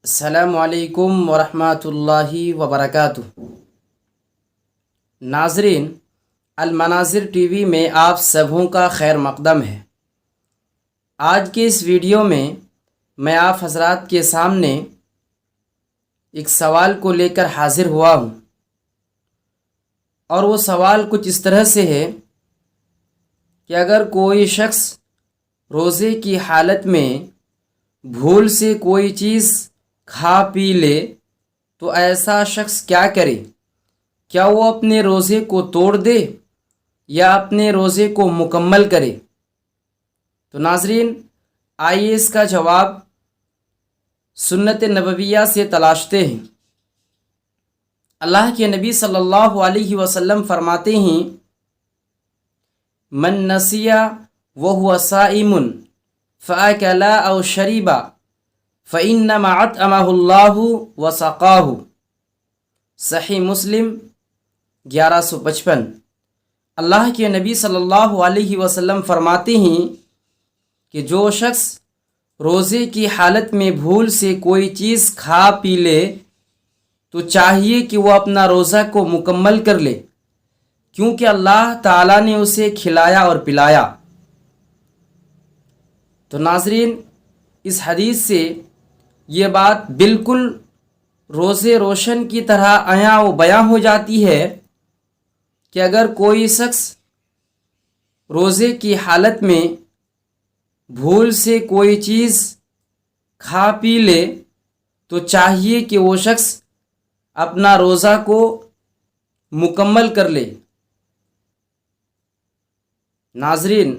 السلام علیکم ورحمۃ اللہ وبرکاتہ۔ ناظرین، المناظر ٹی وی میں آپ سبوں کا خیر مقدم ہے۔ آج کے اس ویڈیو میں آپ حضرات کے سامنے ایک سوال کو لے کر حاضر ہوا ہوں، اور وہ سوال کچھ اس طرح سے ہے کہ اگر کوئی شخص روزے کی حالت میں بھول سے کوئی چیز کھا پی لے تو ایسا شخص کیا کرے؟ کیا وہ اپنے روزے کو توڑ دے یا اپنے روزے کو مکمل کرے؟ تو ناظرین، آئیے اس کا جواب سنت نبویہ سے تلاشتے ہیں۔ اللہ کے نبی صلی اللہ علیہ وسلم فرماتے ہیں، من نسیا وہو صائم فاکل او شرب فانما اطعمہ اللہ وسقاہ۔ صحیح مسلم 1155۔ اللہ کے نبی صلی اللہ علیہ وسلم فرماتے ہیں کہ جو شخص روزے کی حالت میں بھول سے کوئی چیز کھا پی لے تو چاہیے کہ وہ اپنا روزہ کو مکمل کر لے، کیونکہ اللہ تعالیٰ نے اسے کھلایا اور پلایا۔ تو ناظرین، اس حدیث سے یہ بات بالکل روزے روشن کی طرح عیاں و بیاں ہو جاتی ہے کہ اگر کوئی شخص روزے کی حالت میں بھول سے کوئی چیز کھا پی لے تو چاہیے کہ وہ شخص اپنا روزہ کو مکمل کر لے۔ ناظرین،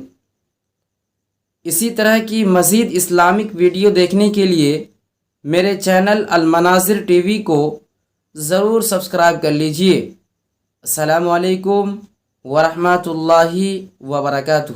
اسی طرح کی مزید اسلامک ویڈیو دیکھنے کے لیے میرے چینل المناظر ٹی وی کو ضرور سبسکرائب کر لیجئے۔ السلام علیکم ورحمۃ اللہ وبرکاتہ۔